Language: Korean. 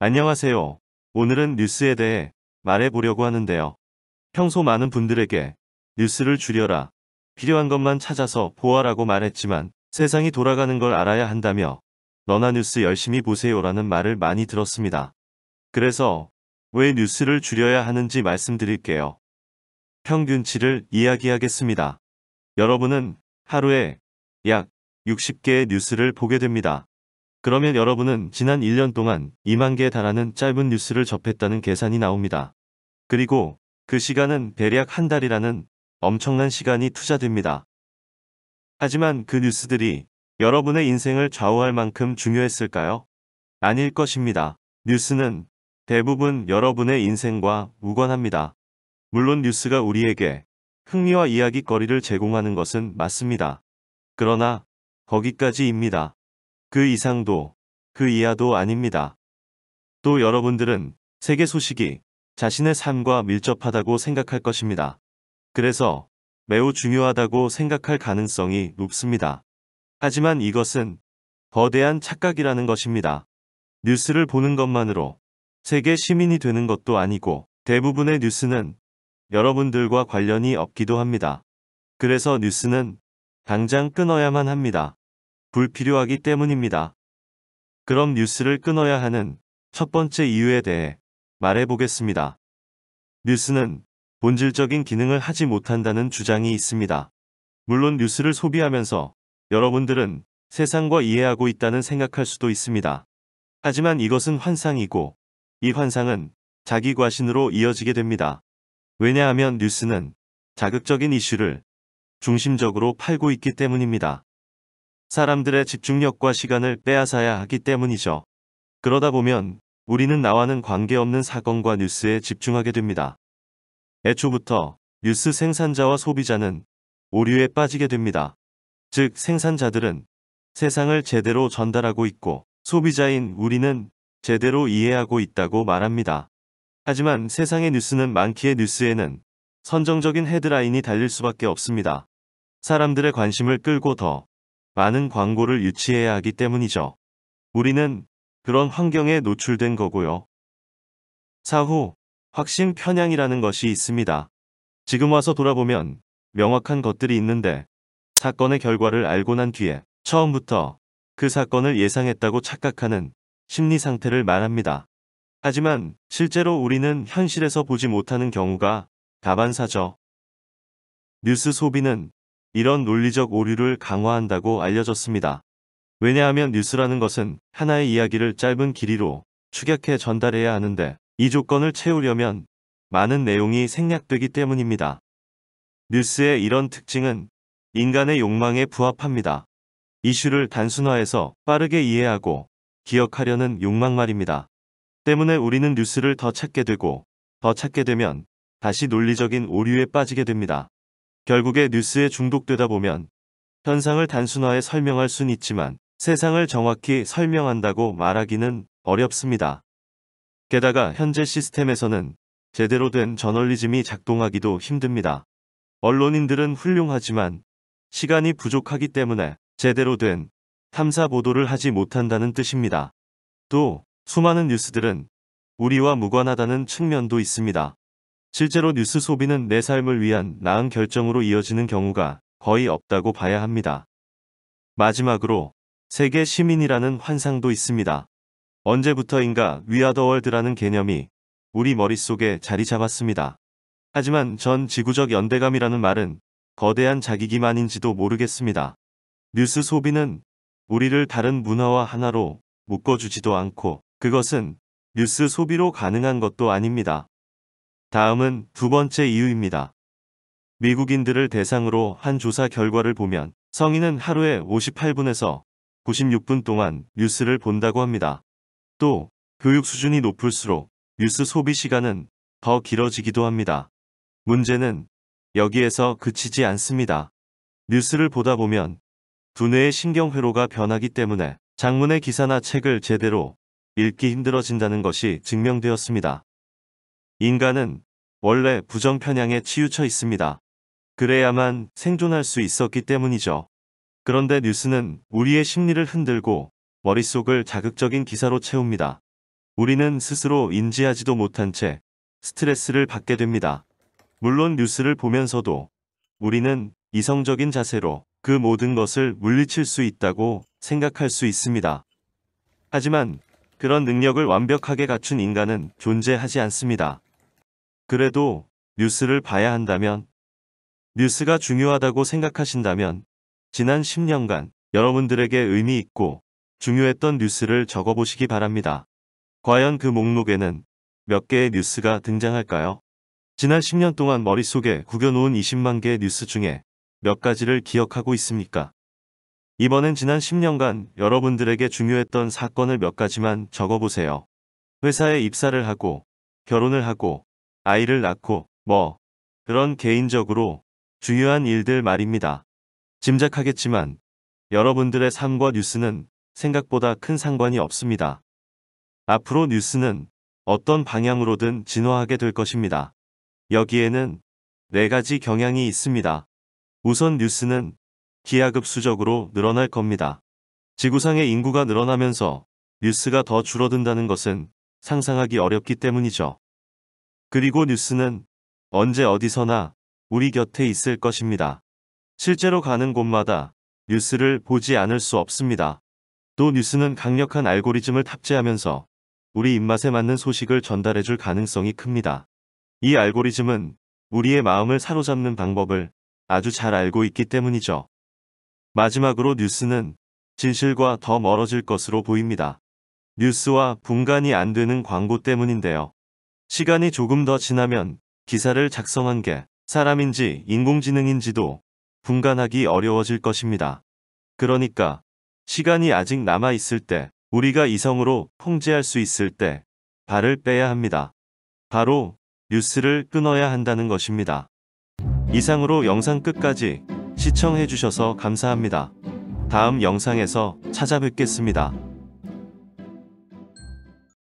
안녕하세요. 오늘은 뉴스에 대해 말해보려고 하는데요. 평소 많은 분들에게 뉴스를 줄여라, 필요한 것만 찾아서 보아라고 말했지만 세상이 돌아가는 걸 알아야 한다며 너나 뉴스 열심히 보세요라는 말을 많이 들었습니다. 그래서 왜 뉴스를 줄여야 하는지 말씀드릴게요. 평균치를 이야기하겠습니다. 여러분은 하루에 약 60개의 뉴스를 보게 됩니다. 그러면 여러분은 지난 1년 동안 2만 개에 달하는 짧은 뉴스를 접했다는 계산이 나옵니다. 그리고 그 시간은 대략 한 달이라는 엄청난 시간이 투자됩니다. 하지만 그 뉴스들이 여러분의 인생을 좌우할 만큼 중요했을까요? 아닐 것입니다. 뉴스는 대부분 여러분의 인생과 무관합니다. 물론 뉴스가 우리에게 흥미와 이야기거리를 제공하는 것은 맞습니다. 그러나 거기까지입니다. 그 이상도 그 이하도 아닙니다. 또 여러분들은 세계 소식이 자신의 삶과 밀접하다고 생각할 것입니다. 그래서 매우 중요하다고 생각할 가능성이 높습니다. 하지만 이것은 거대한 착각이라는 것입니다. 뉴스를 보는 것만으로 세계 시민이 되는 것도 아니고 대부분의 뉴스는 여러분들과 관련이 없기도 합니다. 그래서 뉴스는 당장 끊어야만 합니다. 불필요하기 때문입니다. 그럼 뉴스를 끊어야 하는 첫 번째 이유에 대해 말해보겠습니다. 뉴스는 본질적인 기능을 하지 못한다는 주장이 있습니다. 물론 뉴스를 소비하면서 여러분들은 세상과 이해하고 있다는 생각할 수도 있습니다. 하지만 이것은 환상이고 이 환상은 자기 과신으로 이어지게 됩니다. 왜냐하면 뉴스는 자극적인 이슈를 중심적으로 팔고 있기 때문입니다. 사람들의 집중력과 시간을 빼앗아야 하기 때문이죠. 그러다 보면 우리는 나와는 관계없는 사건과 뉴스에 집중하게 됩니다. 애초부터 뉴스 생산자와 소비자는 오류에 빠지게 됩니다. 즉 생산자들은 세상을 제대로 전달하고 있고 소비자인 우리는 제대로 이해하고 있다고 말합니다. 하지만 세상의 뉴스는 많기에 뉴스에는 선정적인 헤드라인이 달릴 수밖에 없습니다. 사람들의 관심을 끌고 더 많은 광고를 유치해야 하기 때문이죠. 우리는 그런 환경에 노출된 거고요. 사후, 확신 편향이라는 것이 있습니다. 지금 와서 돌아보면 명확한 것들이 있는데 사건의 결과를 알고 난 뒤에 처음부터 그 사건을 예상했다고 착각하는 심리 상태를 말합니다. 하지만 실제로 우리는 현실에서 보지 못하는 경우가 다반사죠. 뉴스 소비는 이런 논리적 오류를 강화한다고 알려졌습니다. 왜냐하면 뉴스라는 것은 하나의 이야기를 짧은 길이로 축약해 전달해야 하는데 이 조건을 채우려면 많은 내용이 생략되기 때문입니다. 뉴스의 이런 특징은 인간의 욕망에 부합합니다. 이슈를 단순화해서 빠르게 이해하고 기억하려는 욕망 말입니다. 때문에 우리는 뉴스를 더 찾게 되고 더 찾게 되면 다시 논리적인 오류에 빠지게 됩니다. 결국에 뉴스에 중독되다 보면 현상을 단순화해 설명할 순 있지만 세상을 정확히 설명한다고 말하기는 어렵습니다. 게다가 현재 시스템에서는 제대로 된 저널리즘이 작동하기도 힘듭니다. 언론인들은 훌륭하지만 시간이 부족하기 때문에 제대로 된 탐사 보도를 하지 못한다는 뜻입니다. 또 수많은 뉴스들은 우리와 무관하다는 측면도 있습니다. 실제로 뉴스 소비는 내 삶을 위한 나은 결정으로 이어지는 경우가 거의 없다고 봐야 합니다. 마지막으로 세계 시민이라는 환상도 있습니다. 언제부터인가 위아더월드라는 개념이 우리 머릿속에 자리 잡았습니다. 하지만 전 지구적 연대감이라는 말은 거대한 자기기만인지도 모르겠습니다. 뉴스 소비는 우리를 다른 문화와 하나로 묶어주지도 않고 그것은 뉴스 소비로 가능한 것도 아닙니다. 다음은 두 번째 이유입니다. 미국인들을 대상으로 한 조사 결과를 보면 성인은 하루에 58분에서 96분 동안 뉴스를 본다고 합니다. 또 교육 수준이 높을수록 뉴스 소비 시간은 더 길어지기도 합니다. 문제는 여기에서 그치지 않습니다. 뉴스를 보다 보면 두뇌의 신경회로가 변하기 때문에 장문의 기사나 책을 제대로 읽기 힘들어진다는 것이 증명되었습니다. 인간은 원래 부정 편향에 치우쳐 있습니다. 그래야만 생존할 수 있었기 때문이죠. 그런데 뉴스는 우리의 심리를 흔들고 머릿속을 자극적인 기사로 채웁니다. 우리는 스스로 인지하지도 못한 채 스트레스를 받게 됩니다. 물론 뉴스를 보면서도 우리는 이성적인 자세로 그 모든 것을 물리칠 수 있다고 생각할 수 있습니다. 하지만 그런 능력을 완벽하게 갖춘 인간은 존재하지 않습니다. 그래도 뉴스를 봐야 한다면, 뉴스가 중요하다고 생각하신다면 지난 10년간 여러분들에게 의미 있고 중요했던 뉴스를 적어보시기 바랍니다. 과연 그 목록에는 몇 개의 뉴스가 등장할까요? 지난 10년 동안 머릿속에 구겨놓은 20만 개의 뉴스 중에 몇 가지를 기억하고 있습니까? 이번엔 지난 10년간 여러분들에게 중요했던 사건을 몇 가지만 적어보세요. 회사에 입사를 하고, 결혼을 하고, 아이를 낳고, 그런 개인적으로 중요한 일들 말입니다. 짐작하겠지만 여러분들의 삶과 뉴스는 생각보다 큰 상관이 없습니다. 앞으로 뉴스는 어떤 방향으로든 진화하게 될 것입니다. 여기에는 4가지 경향이 있습니다. 우선 뉴스는 기하급수적으로 늘어날 겁니다. 지구상의 인구가 늘어나면서 뉴스가 더 줄어든다는 것은 상상하기 어렵기 때문이죠. 그리고 뉴스는 언제 어디서나 우리 곁에 있을 것입니다. 실제로 가는 곳마다 뉴스를 보지 않을 수 없습니다. 또 뉴스는 강력한 알고리즘을 탑재하면서 우리 입맛에 맞는 소식을 전달해줄 가능성이 큽니다. 이 알고리즘은 우리의 마음을 사로잡는 방법을 아주 잘 알고 있기 때문이죠. 마지막으로 뉴스는 진실과 더 멀어질 것으로 보입니다. 뉴스와 분간이 안 되는 광고 때문인데요. 시간이 조금 더 지나면 기사를 작성한 게 사람인지 인공지능인지도 분간하기 어려워질 것입니다. 그러니까 시간이 아직 남아 있을 때, 우리가 이성으로 통제할 수 있을 때 발을 빼야 합니다. 바로 뉴스를 끊어야 한다는 것입니다. 이상으로 영상 끝까지 시청해 주셔서 감사합니다. 다음 영상에서 찾아뵙겠습니다.